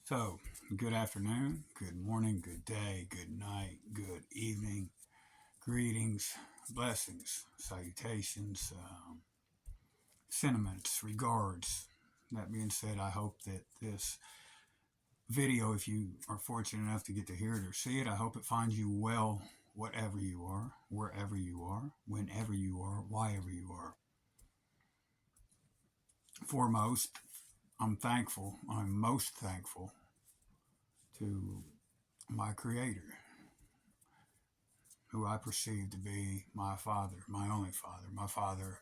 So, good afternoon, good morning, good day, good night, good evening, greetings, blessings, salutations, sentiments, regards. That being said, I hope that this video, if you are fortunate enough to get to hear it or see it, I hope it finds you well, whatever you are, wherever you are, whenever you are, whyever you are. Foremost, I'm most thankful to my Creator, who I perceive to be my Father, my only Father, my Father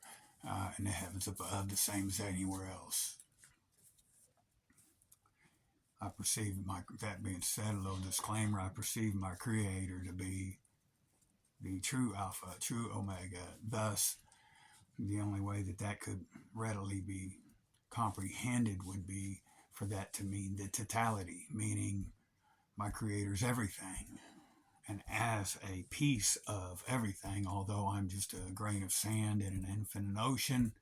in the heavens above, the same as anywhere else. I perceive that being said, a little disclaimer, I perceive my Creator to be the true Alpha, true Omega. Thus, the only way that could readily be comprehended would be for that to mean the totality, meaning my Creator's everything. And as a piece of everything, although I'm just a grain of sand in an infinite ocean,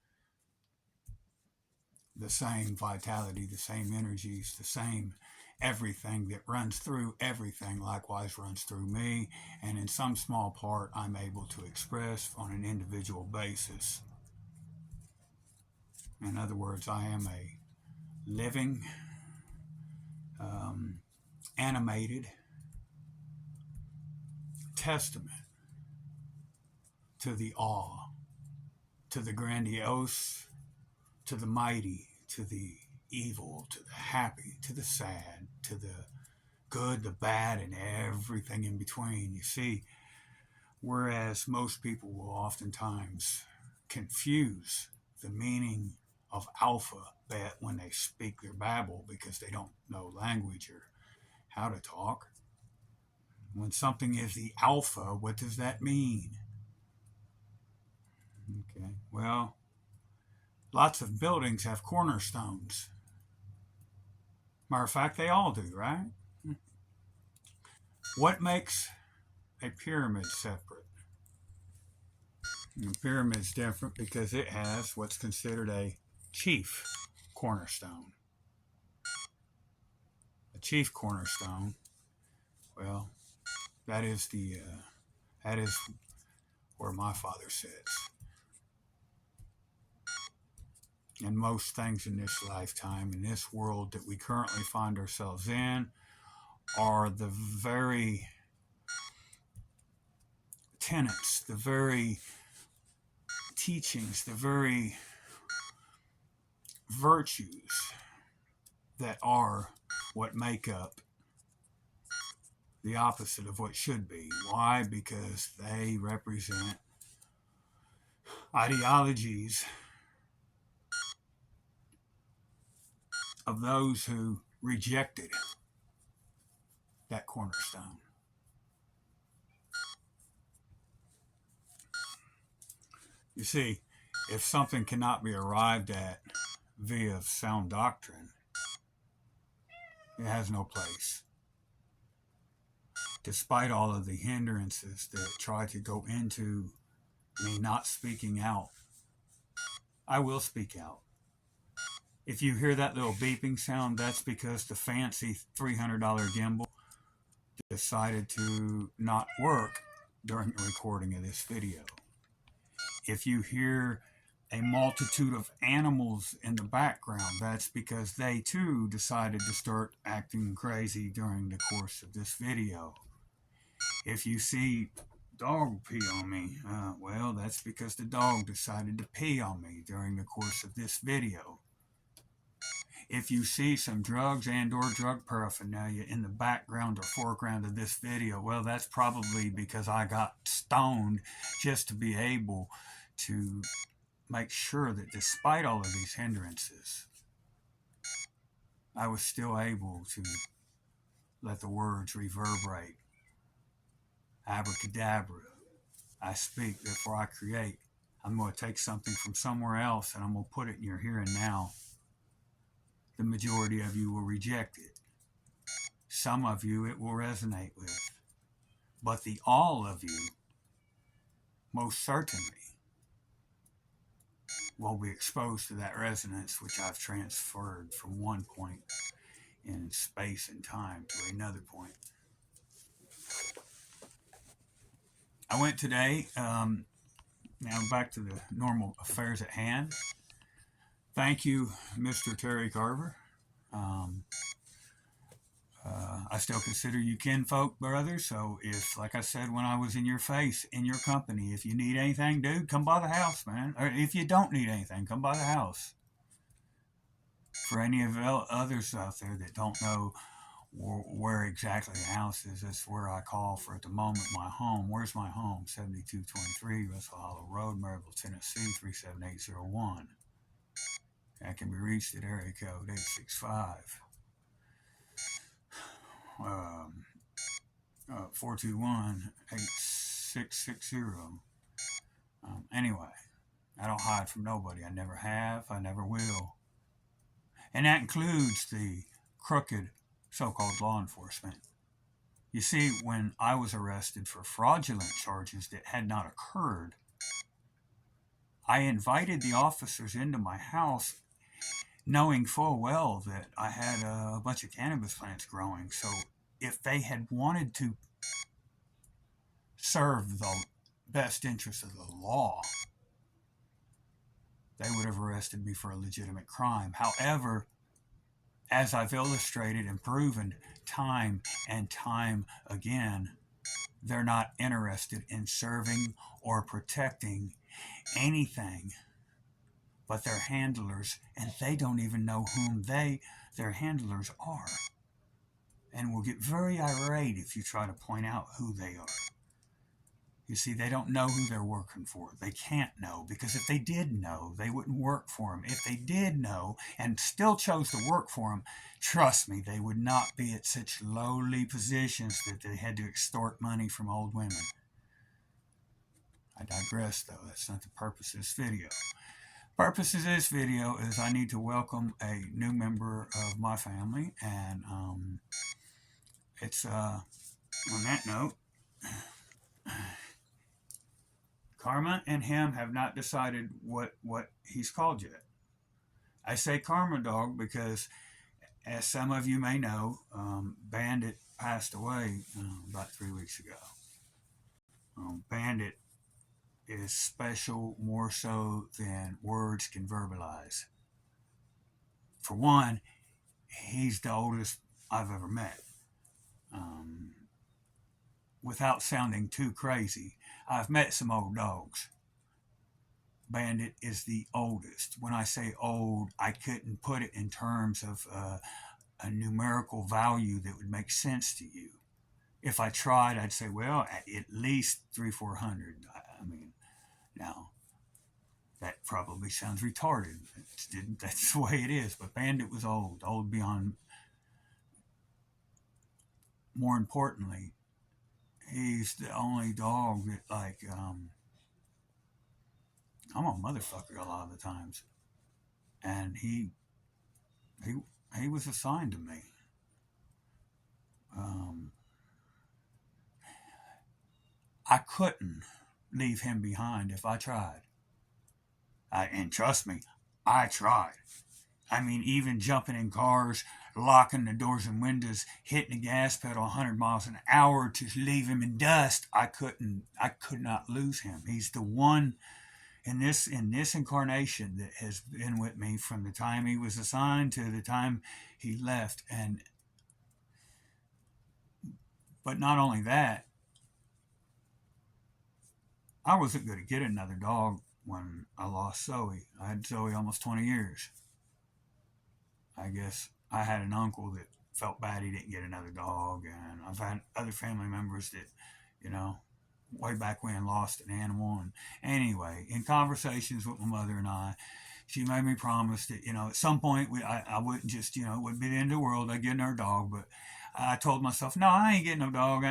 the same vitality, the same energies, the same everything that runs through everything likewise runs through me, and in some small part I'm able to express on an individual basis. In other words, I am a living, animated testament to the awe, to the grandiose, to the mighty, to the evil, to the happy, to the sad, to the good, the bad, and everything in between. You see, whereas most people will oftentimes confuse the meaning of alphabet when they speak their babble because they don't know language or how to talk. When something is the alpha, what does that mean? Okay, well, lots of buildings have cornerstones. Matter of fact, they all do, right? What makes a pyramid separate? A pyramid's different because it has what's considered a chief cornerstone. A chief cornerstone, well, that is that is where my father sits. And most things in this lifetime, in this world that we currently find ourselves in, are the very tenets, the very teachings, the very virtues that are what make up the opposite of what should be. Why? Because they represent ideologies of those who rejected that cornerstone. You see, if something cannot be arrived at via sound doctrine, it has no place. Despite all of the hindrances that try to go into me not speaking out, I will speak out. If you hear that little beeping sound, that's because the fancy $300 gimbal decided to not work during the recording of this video. If you hear a multitude of animals in the background, that's because they too decided to start acting crazy during the course of this video. If you see dog pee on me, well, that's because the dog decided to pee on me during the course of this video. If you see some drugs and or drug paraphernalia in the background or foreground of this video, well, that's probably because I got stoned just to be able to make sure that despite all of these hindrances, I was still able to let the words reverberate. Abracadabra. I speak, therefore I create. I'm going to take something from somewhere else and I'm going to put it in your here and now. The majority of you will reject it. Some of you it will resonate with. But the all of you, most certainly, will be exposed to that resonance which I've transferred from one point in space and time to another point. I went today, now back to the normal affairs at hand. Thank you, Mr. Terry Carver. I still consider you kinfolk brothers. So if, like I said, when I was in your face, in your company, if you need anything, dude, come by the house, man. Or if you don't need anything, come by the house. For any of the others out there that don't know where exactly the house is, that's where I call for at the moment my home. Where's my home? 7223 Russell Hollow Road, Maryville, Tennessee, 37801. That can be reached at area code 865 421 8660. Anyway, I don't hide from nobody. I never have. I never will. And that includes the crooked so-called law enforcement. You see, when I was arrested for fraudulent charges that had not occurred, I invited the officers into my house knowing full well that I had a bunch of cannabis plants growing. So if they had wanted to serve the best interest of the law, they would have arrested me for a legitimate crime. However, as I've illustrated and proven time and time again, they're not interested in serving or protecting anything but their handlers, and they don't even know whom their handlers are, and will get very irate if you try to point out who they are. You see, they don't know who they're working for. They can't know, because if they did know, they wouldn't work for them. If they did know and still chose to work for them, trust me, they would not be at such lowly positions that they had to extort money from old women. I digress, though. That's not the purpose of this video. The purpose of this video is I need to welcome a new member of my family, and it's on that note, Karma and him have not decided what he's called yet. I say Karma Dog because, as some of you may know, Bandit passed away about 3 weeks ago. Bandit is special more so than words can verbalize. For one, he's the oldest I've ever met. Without sounding too crazy, I've met some old dogs. Bandit is the oldest. When I say old, I couldn't put it in terms of a numerical value that would make sense to you. If I tried, I'd say, well, at least 300-400. I mean, now, that probably sounds retarded. That's the way it is. But Bandit was old beyond. More importantly, he's the only dog that, like, I'm a motherfucker a lot of the times, and he was assigned to me. I couldn't leave him behind if I tried. And trust me, I tried. I mean, even jumping in cars, locking the doors and windows, hitting the gas pedal 100 miles an hour to leave him in dust, I could not lose him. He's the one in this incarnation that has been with me from the time he was assigned to the time he left. But not only that, I wasn't going to get another dog when I lost Zoe. I had Zoe almost 20 years. I guess I had an uncle that felt bad he didn't get another dog, and I've had other family members that, way back when lost an animal. And anyway, in conversations with my mother and I, she made me promise that, at some point I wouldn't just, it wouldn't be the end of the world, I'd get another dog. But I told myself, no, I ain't getting no dog.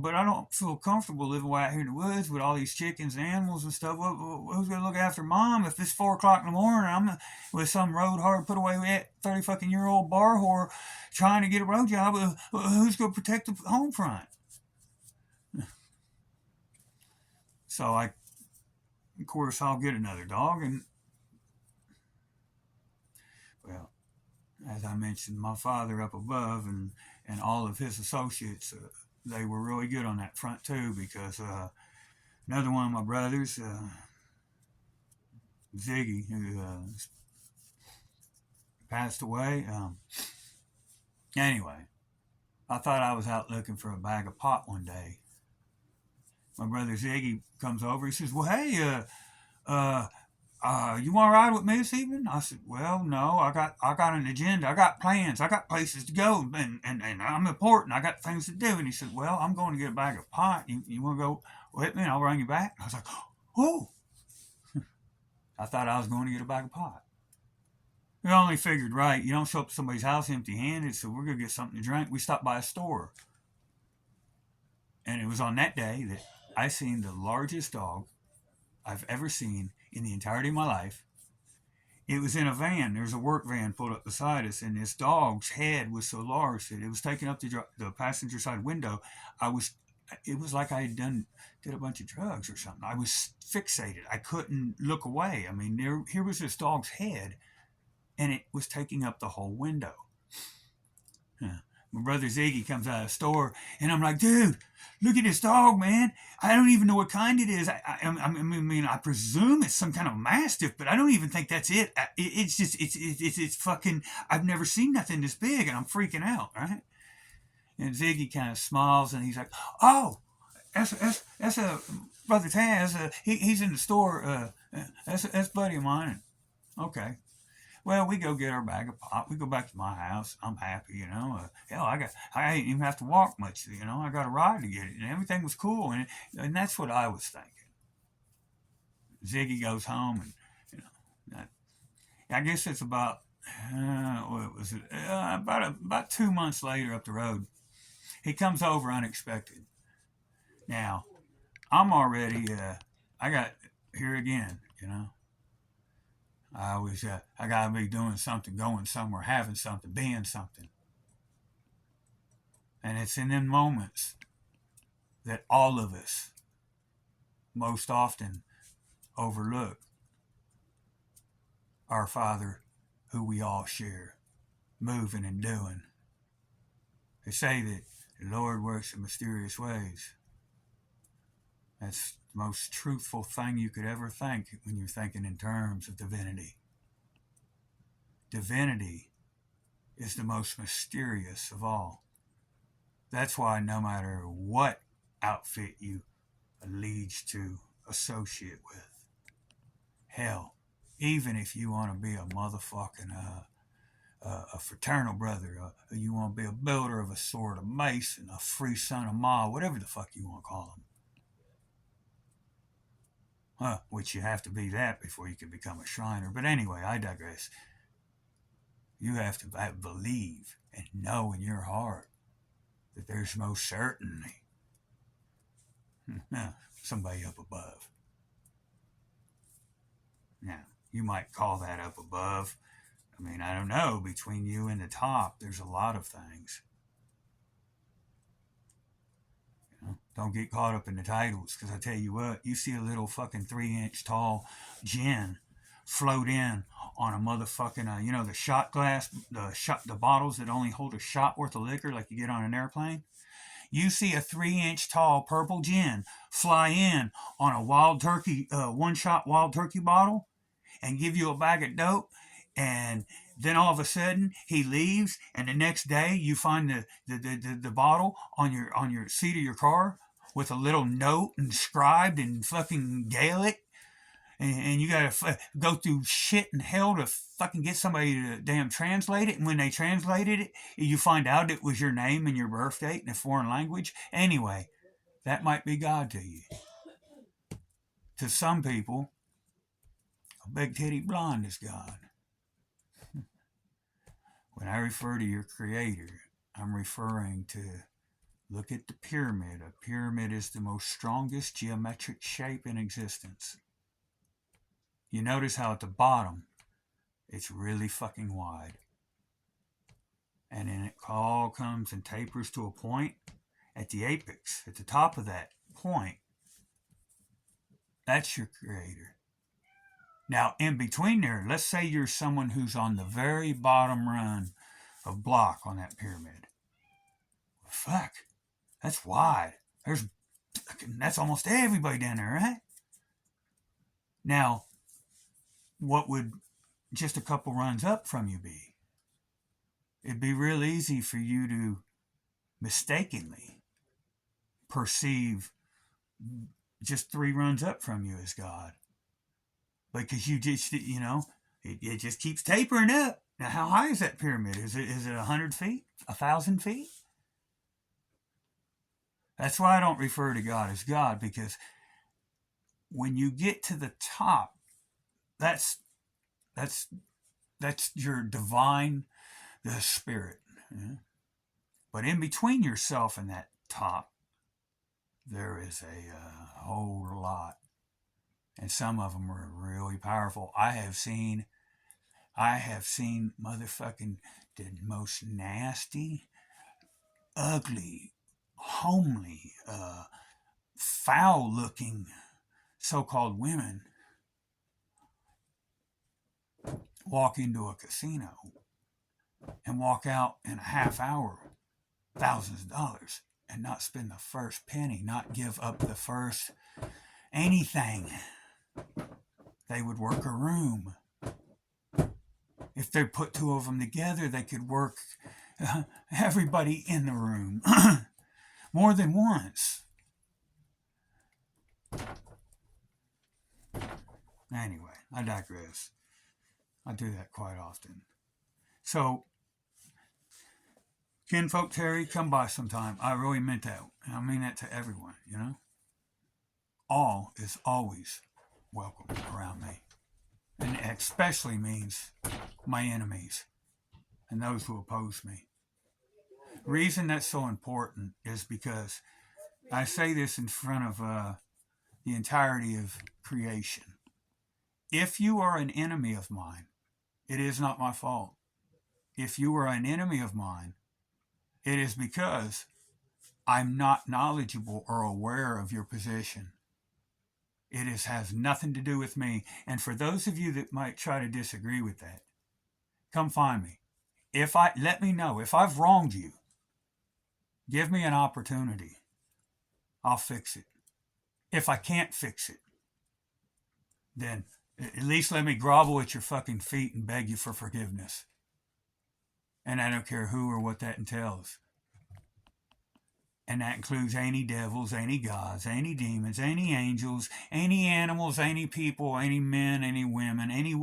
But I don't feel comfortable living way out here in the woods with all these chickens and animals and stuff. Who's going to look after Mom if it's 4 o'clock in the morning? I'm with some road hard put away 30 fucking year old bar whore trying to get a road job. Who's going to protect the home front? So of course, I'll get another dog, and well, as I mentioned, my father up above and all of his associates, they were really good on that front too, because another one of my brothers, Ziggy, who passed away. Anyway, I thought I was out looking for a bag of pot one day. My brother Ziggy comes over. He says, "Well, hey, you want to ride with me this evening?" I said, "Well, no, I got an agenda. I got plans. I got places to go, and I'm important. I got things to do." And he said, "Well, I'm going to get a bag of pot. You want to go with me, and I'll bring you back?" I was like, "Oh!" I thought I was going to get a bag of pot. We only figured, right, you don't show up to somebody's house empty-handed, so we're going to get something to drink. We stopped by a store. And it was on that day that I seen the largest dog I've ever seen in the entirety of my life. It was in a van. There's a work van pulled up beside us, and this dog's head was so large that it was taking up the passenger side window. It was like I did a bunch of drugs or something. I was fixated. I couldn't look away. I mean, here was this dog's head, and it was taking up the whole window. My brother Ziggy comes out of the store, and I'm like, "Dude, look at this dog, man. I don't even know what kind it is. I presume it's some kind of mastiff, but I don't even think that's it. It's fucking. I've never seen nothing this big, and I'm freaking out, right?" And Ziggy kind of smiles, and he's like, "Oh, that's a brother Taz. He's in the store. That's a buddy of mine." Okay. Well, we go get our bag of pot. We go back to my house. I'm happy, you know. Hell, I didn't even have to walk much, you know. I got a ride to get it, and everything was cool. And that's what I was thinking. Ziggy goes home, and you know, I guess it's about what was it? About 2 months later up the road, he comes over unexpected. Now, I'm already I got here again, you know. I gotta be doing something, going somewhere, having something, being something. And it's in them moments that all of us most often overlook our Father who we all share, moving and doing. They say that the Lord works in mysterious ways. That's the most truthful thing you could ever think when you're thinking in terms of divinity. Divinity is the most mysterious of all. That's why no matter what outfit you allege to associate with, hell, even if you want to be a motherfucking a fraternal brother, you want to be a builder of a sword, a mason, a free son of Ma, whatever the fuck you want to call them. Which you have to be that before you can become a Shriner. But anyway, I digress. You have to believe and know in your heart that there's most certainly somebody up above. Now, you might call that up above. I mean, I don't know. Between you and the top, there's a lot of things. Don't get caught up in the titles, because I tell you what, you see a little fucking 3-inch tall gin float in on a motherfucking, the shot glass, the bottles that only hold a shot worth of liquor like you get on an airplane. You see a 3-inch tall purple gin fly in on a wild turkey, one-shot wild turkey bottle and give you a bag of dope, and then all of a sudden he leaves, and the next day you find the bottle on your seat of your car with a little note inscribed in fucking Gaelic, and you gotta go through shit and hell to fucking get somebody to damn translate it. And when they translated it, you find out it was your name and your birth date in a foreign language. Anyway, that might be God to you. To some people, a big titty blonde is God. When I refer to your Creator, I'm referring to, look at the pyramid. A pyramid is the most strongest geometric shape in existence. You notice how at the bottom, it's really fucking wide. And then it all comes and tapers to a point at the apex, at the top of that point. That's your Creator. Now, in between there, let's say you're someone who's on the very bottom run of block on that pyramid. Fuck, that's wide. That's almost everybody down there, right? Now, what would just a couple runs up from you be? It'd be real easy for you to mistakenly perceive just 3 runs up from you as God. Because you just, it just keeps tapering up. Now, how high is that pyramid? Is it 100 feet? 1,000 feet? That's why I don't refer to God as God, because when you get to the top, that's your divine, the spirit. Yeah? But in between yourself and that top, there is a whole lot. And some of them are really powerful. I have seen motherfucking the most nasty, ugly, homely, foul-looking so-called women walk into a casino and walk out in a half hour, thousands of dollars, and not spend the first penny, not give up the first anything. They would work a room. If they put 2 of them together, they could work everybody in the room more than once. Anyway, I digress. I do that quite often. So, Kinfolk Terry, come by sometime. I really meant that. I mean that to everyone, All is always welcome around me. And it especially means my enemies and those who oppose me. The reason that's so important is because I say this in front of the entirety of creation. If you are an enemy of mine, it is not my fault. If you are an enemy of mine, it is because I'm not knowledgeable or aware of your position. It has nothing to do with me. And for those of you that might try to disagree with that, come find me. Let me know. If I've wronged you, give me an opportunity. I'll fix it. If I can't fix it, then at least let me grovel at your fucking feet and beg you for forgiveness. And I don't care who or what that entails. And that includes any devils, any gods, any demons, any angels, any animals, any people, any men, any women, any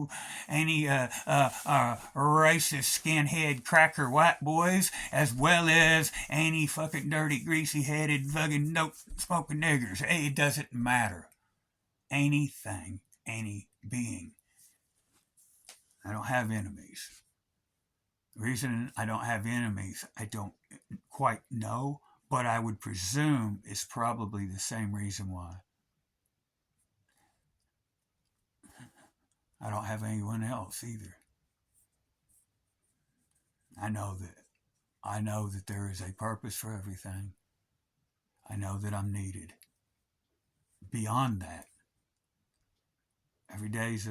racist skinhead cracker white boys, as well as any fucking dirty, greasy-headed, fucking dope-smoking niggers. It doesn't matter. Anything, any being. I don't have enemies. The reason I don't have enemies, I don't quite know, but I would presume it's probably the same reason why I don't have anyone else either. I know that there is a purpose for everything. I know that I'm needed. Beyond that, every day it's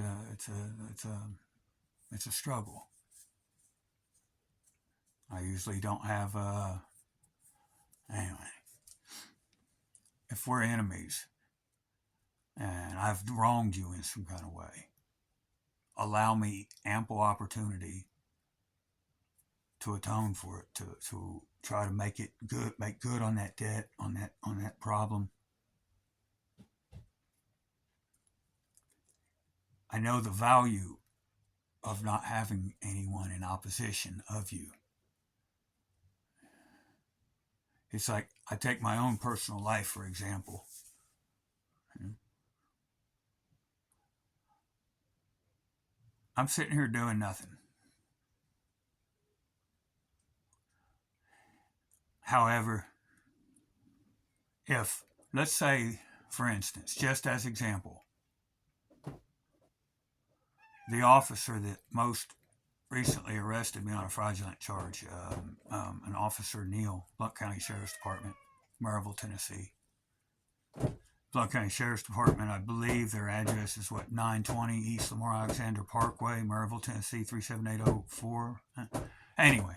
a struggle. I usually don't have anyway. If we're enemies and I've wronged you in some kind of way, allow me ample opportunity to atone for it, to try to make good on that debt, on that problem. I know the value of not having anyone in opposition of you. It's like I take my own personal life, for example. I'm sitting here doing nothing. However, if, let's say, for instance, just as example, the officer that most recently arrested me on a fraudulent charge, an officer Neal, Blount County Sheriff's Department, Maryville, Tennessee. Clark County Sheriff's Department. I believe their address is 920 East Lamar Alexander Parkway, Maryville, Tennessee 37804. Anyway,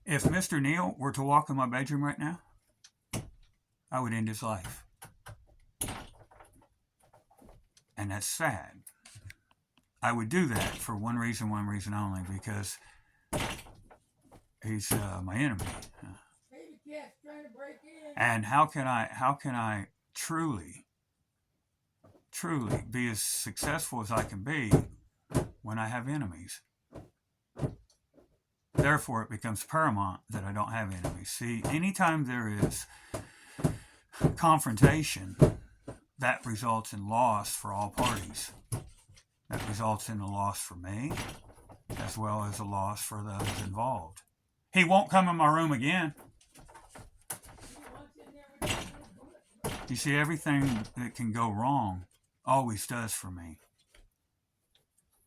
if Mr. Neal were to walk in my bedroom right now, I would end his life. And that's sad. I would do that for one reason only, because he's my enemy. And how can I truly be as successful as I can be when I have enemies? Therefore, it becomes paramount that I don't have enemies. See, anytime there is confrontation, that results in loss for all parties. That results in a loss for me, as well as a loss for those involved. He won't come in my room again. You see, everything that can go wrong always does for me.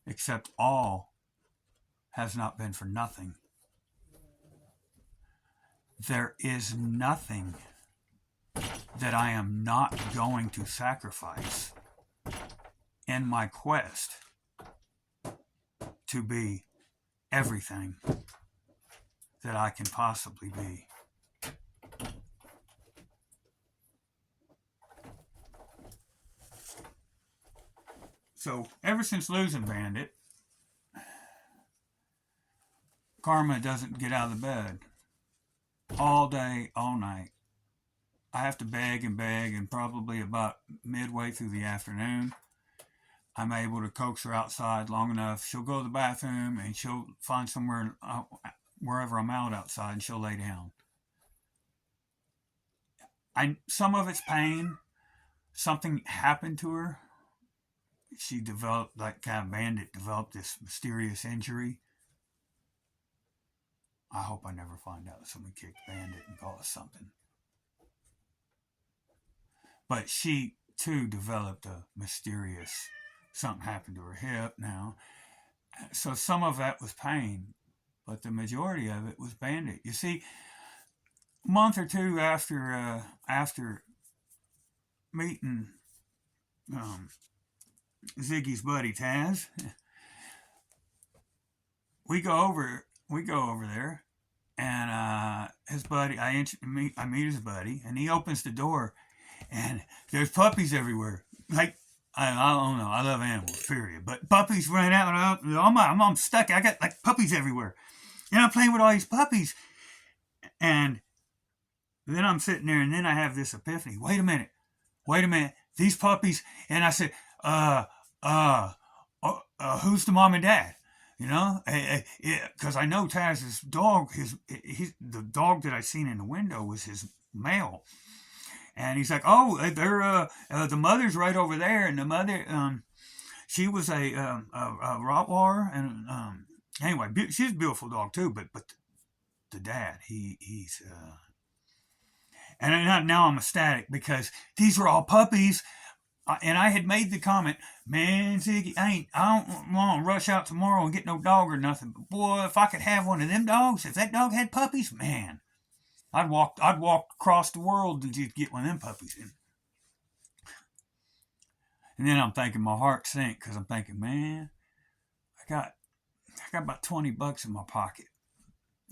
Except all has not been for nothing. There is nothing that I am not going to sacrifice in my quest to be everything that I can possibly be. So, ever since losing Bandit, Karma doesn't get out of the bed. All day, all night. I have to beg, and probably about midway through the afternoon, I'm able to coax her outside long enough. She'll go to the bathroom, and she'll find somewhere, wherever I'm out outside, and she'll lay down. Some of it's pain. Something happened to her. She developed, like kind of Bandit, developed this mysterious injury. I hope I never find out somebody kicked Bandit and caused something. But she, too, developed a mysterious, something happened to her hip now. So some of that was pain, but the majority of it was Bandit. You see, a month or two after meeting Ziggy's buddy Taz, we go over there, and his buddy, I meet his buddy, and he opens the door, and there's puppies everywhere. Like, I don't know, I love animals, period, but puppies ran out, and I'm stuck. I got like puppies everywhere, and I'm playing with all these puppies, and then I'm sitting there, and then I have this epiphany. Wait a minute, these puppies, and I said, who's the mom and dad? You know, because I know Taz's dog, the dog that I seen in the window was his male. And he's like, oh, they're the mother's right over there, and the mother, she was a Rottweiler, and anyway, she's a beautiful dog too. But the dad, he's and now I'm ecstatic because these were all puppies. And I had made the comment, man, Ziggy, I don't want to rush out tomorrow and get no dog or nothing. But boy, if I could have one of them dogs, if that dog had puppies, man, I'd walk across the world to just get one of them puppies in. And then I'm thinking, my heart sank because I'm thinking, man, I got about $20 in my pocket.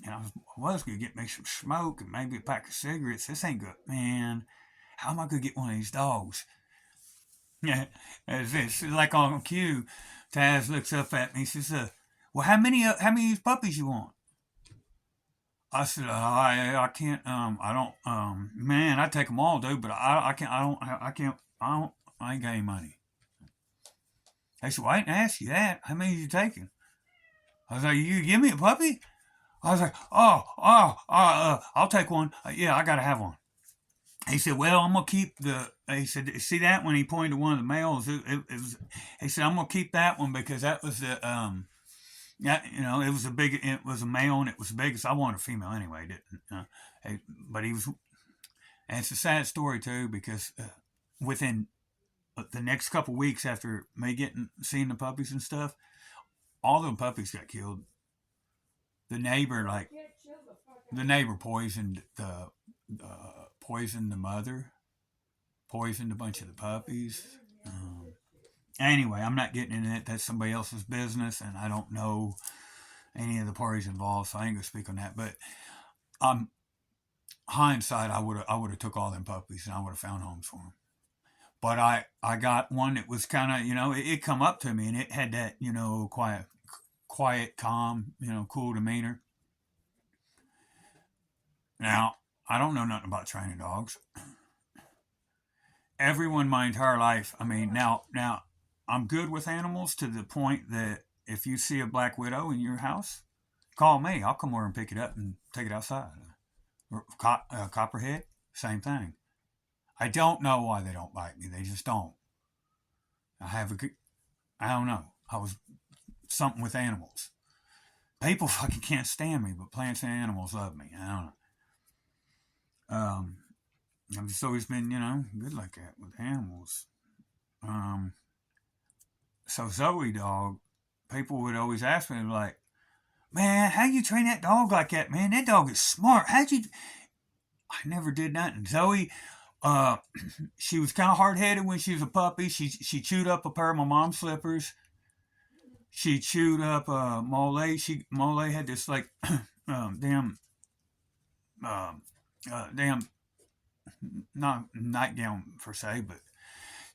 And I was going to get me some smoke and maybe a pack of cigarettes. This ain't good, man. How am I going to get one of these dogs? Yeah, it's like on cue. Taz looks up at me. He says, "Well, how many of these puppies you want?" I said, "I can't. I don't. Man, I take them all, dude. But I can't. I can't. I ain't got any money." They said, "Well, I didn't ask you that. How many are you taking?" I was like, "You give me a puppy?" I was like, I'll take one. Yeah, I gotta have one." He said, "Well, I'm gonna keep he said, see that one?" He pointed to one of the males. He said, "I'm gonna keep that one because that was the it was a male and it was the biggest. I wanted a female anyway, didn't but he was, and it's a sad story too because within the next couple weeks after me seeing the puppies and stuff, all the puppies got killed. The neighbor poisoned the mother, poisoned a bunch of the puppies. Anyway, I'm not getting into it. That's somebody else's business, and I don't know any of the parties involved, so I ain't gonna speak on that. But hindsight, I would have took all them puppies and I would have found homes for them. But I got one that was kind of, it come up to me and it had that, quiet, calm, cool demeanor. Now, I don't know nothing about training dogs. Everyone my entire life, I mean, now I'm good with animals to the point that if you see a black widow in your house, call me. I'll come over and pick it up and take it outside. Copperhead, same thing. I don't know why they don't bite me. They just don't. I don't know. I was something with animals. People fucking can't stand me, but plants and animals love me. I don't know. I've just always been, good like that with animals. So Zoe dog, people would always ask me like, "Man, how you train that dog like that, man? That dog is smart. How'd you?" I never did nothing. Zoe, she was kind of hard headed when she was a puppy. She chewed up a pair of my mom's slippers. She chewed up Mole. Mole had this like damn damn not nightgown per se, but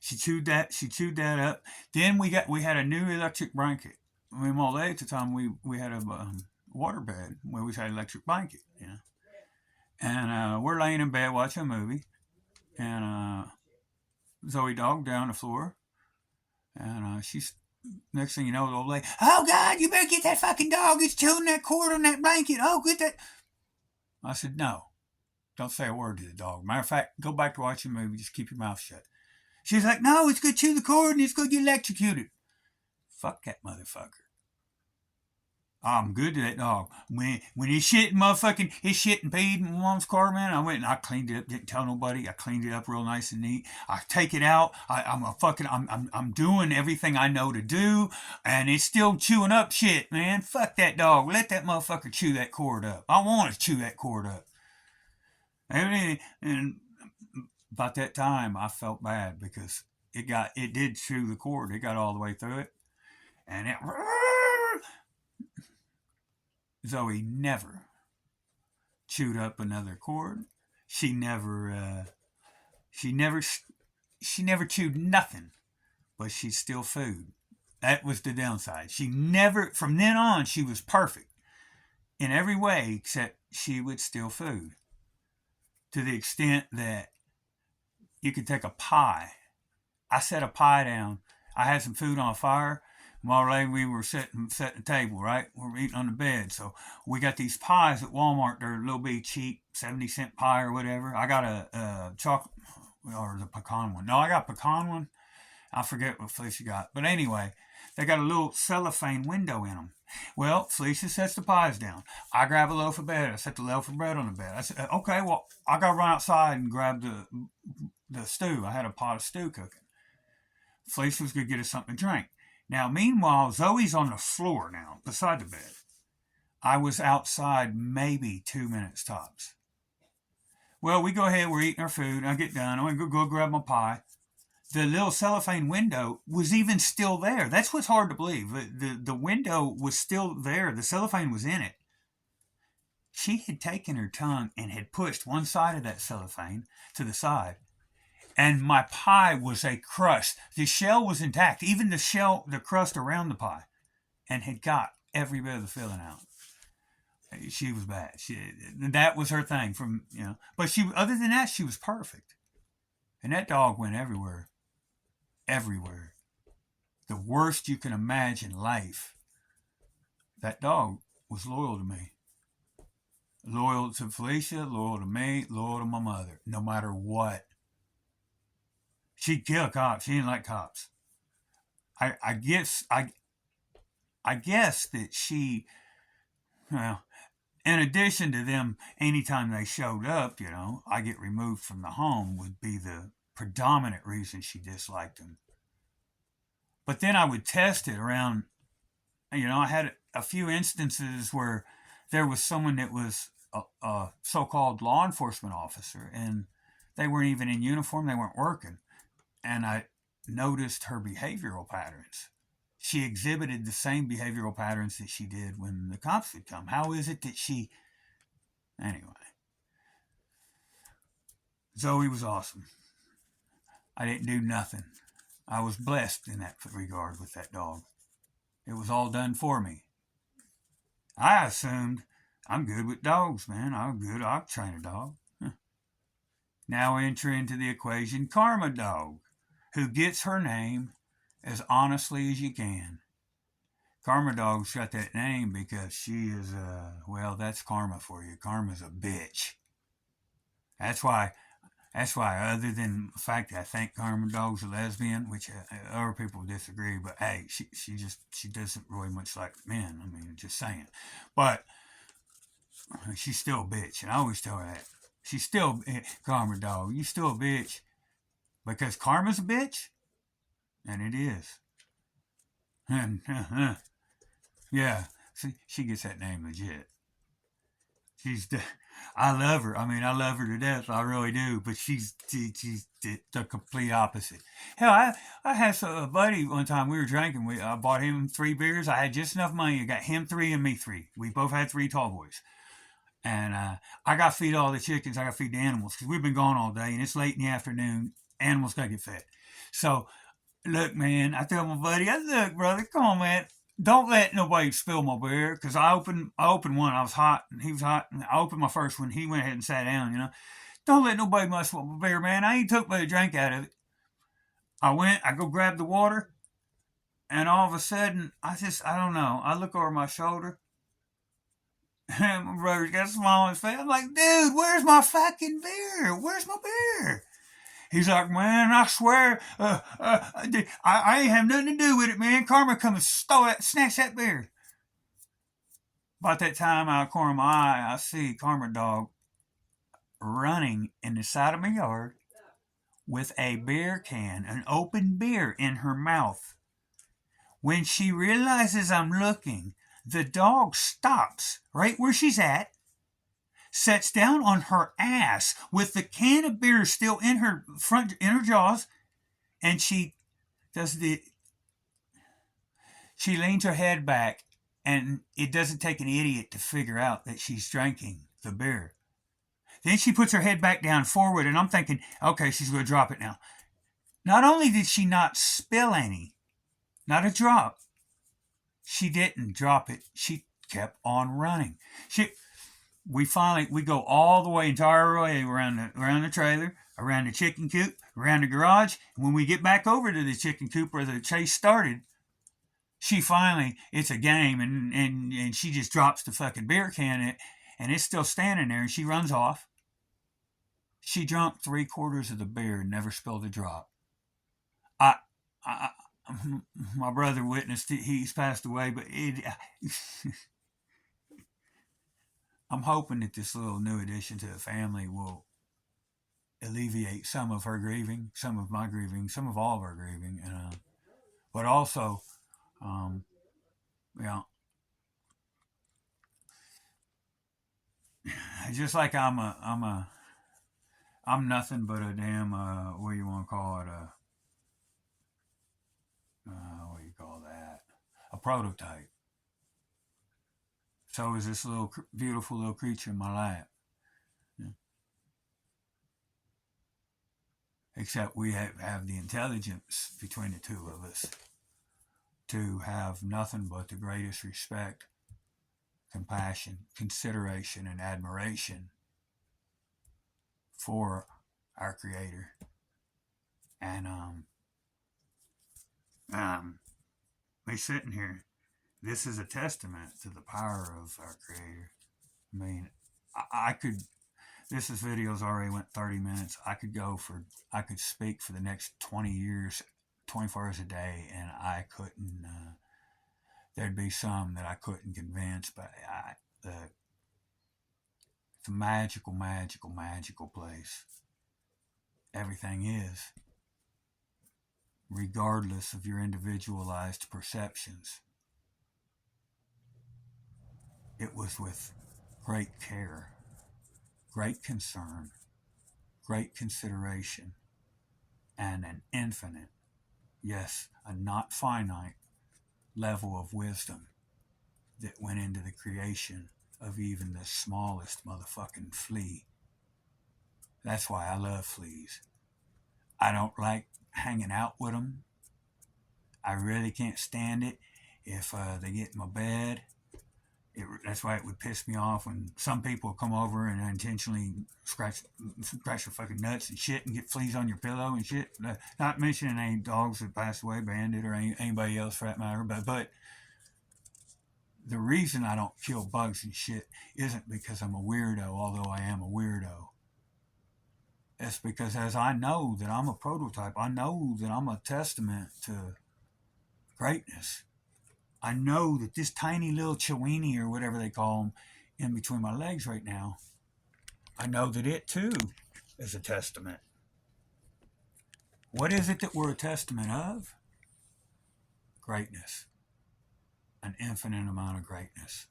she chewed that up. Then we had a new electric blanket. I mean, Mole at the time we had a water bed where we had an electric blanket, and we're laying in bed watching a movie, and Zoe dog down the floor, and she's next thing you know, the old lady, "Oh God, you better get that fucking dog! It's chewing that cord on that blanket! Oh, get that!" I said, "No, don't say a word to the dog. Matter of fact, go back to watching the movie. Just keep your mouth shut." She's like, "No, it's going to chew the cord and it's going to get electrocuted." Fuck that motherfucker. I'm good to that dog. When he shit motherfucking, he shit and peed in my mom's car, man, I went and I cleaned it up, didn't tell nobody. I cleaned it up real nice and neat. I take it out. I'm doing everything I know to do, and it's still chewing up shit, man. Fuck that dog. Let that motherfucker chew that cord up. I want to chew that cord up. And about that time, I felt bad because it did chew the cord. It got all the way through it, and it. Zoe never chewed up another cord. She never, she never, she never chewed nothing, but she's still food. That was the downside. She never, from then on, she was perfect in every way except she would steal food. To the extent that you could take a pie. I set a pie down. I had some food on a fire. Marley, we were setting the table, right? We're eating on the bed. So we got these pies at Walmart. They're a little bit cheap, 70-cent pie or whatever. I got a chocolate, or the pecan one. No, I got pecan one. I forget what Felicia got. But anyway, they got a little cellophane window in them. Well, Felicia sets the pies down. I grab a loaf of bread. I set the loaf of bread on the bed. I said, "Okay, well, I got to run outside and grab the stew." I had a pot of stew cooking. Felicia was going to get us something to drink. Now, meanwhile, Zoe's on the floor now, beside the bed. I was outside maybe 2 minutes tops. Well, we go ahead, we're eating our food, I get done, I'm going to go grab my pie. The little cellophane window was even still there. That's what's hard to believe. The window was still there. The cellophane was in it. She had taken her tongue and had pushed one side of that cellophane to the side. And my pie was a crust. The shell was intact, even the crust around the pie, and had got every bit of the filling out. She was bad. That was her thing But other than that, she was perfect. And that dog went everywhere. Everywhere. The worst you can imagine life. That dog was loyal to me. Loyal to Felicia, loyal to me, loyal to my mother, no matter what. She'd kill cops. She didn't like cops. I guess that she, well, in addition to them, anytime they showed up, I get removed from the home would be the predominant reason she disliked them. But then I would test it around, I had a few instances where there was someone that was a so-called law enforcement officer, and They weren't even in uniform. They weren't working. And I noticed her behavioral patterns. She exhibited the same behavioral patterns that she did when the cops would come. How is it that she... Anyway, Zoe was awesome. I didn't do nothing. I was blessed in that regard with that dog. It was all done for me. I assumed I'm good with dogs, man. I'm good. I'll train a dog. Now enter into the equation Karma Dog, who gets her name as honestly as you can. Karma Dog's got that name because she is, well, that's karma for you. Karma's a bitch. That's why, other than the fact that I think Karma Dog's a lesbian, which other people disagree, but hey, she doesn't really much like men. I mean, just saying. But she's still a bitch, and I always tell her that. She's still, Karma Dog, you still a bitch because karma's a bitch? And it is. And, yeah, she gets that name legit. She's I love her. I mean, I love her to death. I really do. But she's the complete opposite. Hell, I had a buddy one time. We were drinking. I bought him 3 beers. I had just enough money. I got him 3 and me 3. We both had 3 tall boys. And I got to feed all the chickens. I got to feed the animals because we've been gone all day and it's late in the afternoon. Animals got to get fed. So, look, man, I tell my buddy, look, brother, come on, man. Don't let nobody spill my beer, because I opened one. I was hot, and he was hot, and I opened my first one. He went ahead and sat down, you know. Don't let nobody mess with my beer, man. I ain't took but a drink out of it. I go grab the water, and all of a sudden, I don't know. I look over my shoulder, and my brother's got a smile on his face. I'm like, dude, where's my fucking beer? Where's my beer? He's like, man, I swear, I ain't have nothing to do with it, man. Karma come and snatch that beer. About that time, out of the corner of my eye, I see Karma Dog running in the side of my yard with a beer can, an open beer in her mouth. When she realizes I'm looking, the dog stops right where she's at, sits down on her ass with the can of beer still in her jaws, and she leans her head back, and it doesn't take an idiot to figure out that she's drinking the beer. Then she puts her head back down forward, and I'm thinking, okay, she's going to drop it now. Not only did she not spill any, not a drop, she didn't drop it. She kept on running. We go all the entire way around the trailer, around the chicken coop, around the garage. And when we get back over to the chicken coop where the chase started, she finally, it's a game, and she just drops the fucking beer can, and it's still standing there, and she runs off. She drank 3/4 of the beer and never spilled a drop. My brother witnessed it. He's passed away, but I'm hoping that this little new addition to the family will alleviate some of her grieving, some of my grieving, some of all of our grieving, but also, you know, just like I'm nothing but a damn what do you want to call it, what do you call that, a prototype. So is this little beautiful little creature in my lap. Yeah. Except we have the intelligence between the two of us to have nothing but the greatest respect, compassion, consideration, and admiration for our Creator. And me sitting here, this is a testament to the power of our Creator. I mean, I could. This video's already went 30 minutes. I could speak for the next 20 years, 24 hours a day, and I couldn't. There'd be some that I couldn't convince, but it's a magical, magical, magical place. Everything is, regardless of your individualized perceptions. It was with great care, great concern, great consideration and an infinite, yes, a not finite level of wisdom that went into the creation of even the smallest motherfucking flea. That's why I love fleas. I don't like hanging out with them. I really can't stand it if they get in my bed. That's why it would piss me off when some people come over and intentionally scratch your fucking nuts and shit and get fleas on your pillow and shit. Not mentioning any dogs that passed away, Bandit, or anybody else for that matter, but the reason I don't kill bugs and shit isn't because I'm a weirdo, although I am a weirdo. It's because as I know that I'm a prototype, I know that I'm a testament to greatness. I know that this tiny little Chiweenie or whatever they call them in between my legs right now, I know that it too is a testament. What is it that we're a testament of? Greatness. An infinite amount of greatness.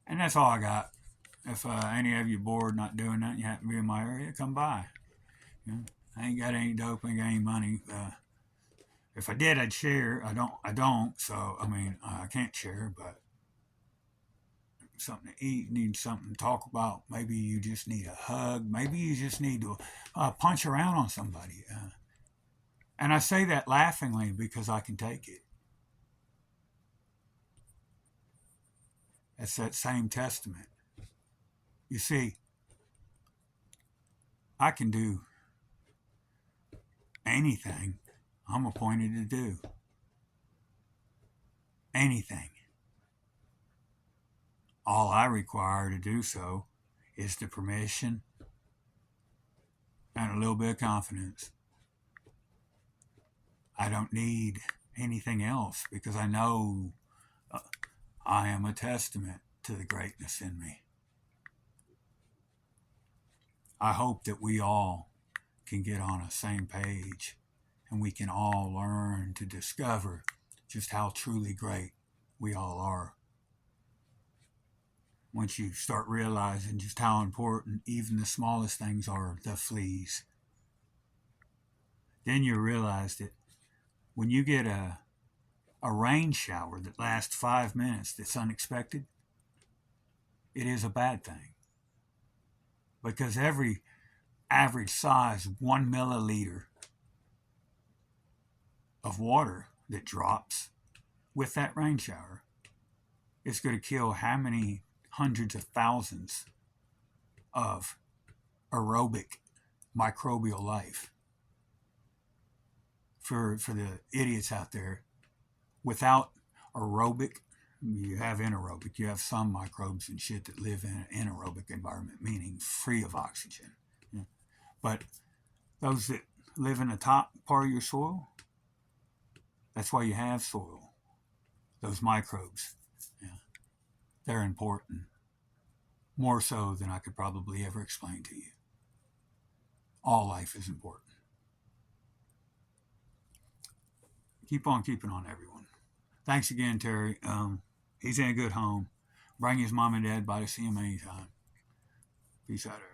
And that's all I got. If any of you bored not doing nothing, you happen to be in my area, come by. You know, I ain't got any dope, ain't got any money. If I did, I'd share. I don't. So I mean, I can't share. But something to eat, need something to talk about. Maybe you just need a hug. Maybe you just need to punch around on somebody. And I say that laughingly because I can take it. It's that same testament. You see, I can do anything I'm appointed to do. Anything. All I require to do so is the permission and a little bit of confidence. I don't need anything else because I know I am a testament to the greatness in me. I hope that we all can get on a same page and we can all learn to discover just how truly great we all are. Once you start realizing just how important even the smallest things are, the fleas, then you realize that when you get a rain shower that lasts 5 minutes that's unexpected, it is a bad thing. Because every average size 1 milliliter of water that drops with that rain shower is going to kill how many hundreds of thousands of aerobic microbial life. For the idiots out there, without aerobic, you have anaerobic. You have some microbes and shit that live in an anaerobic environment, meaning free of oxygen. Yeah. But those that live in the top part of your soil, that's why you have soil. Those microbes, yeah, they're important. More so than I could probably ever explain to you. All life is important. Keep on keeping on, everyone. Thanks again, Terry. He's in a good home. Bring his mom and dad by to see him anytime. Peace out, everyone.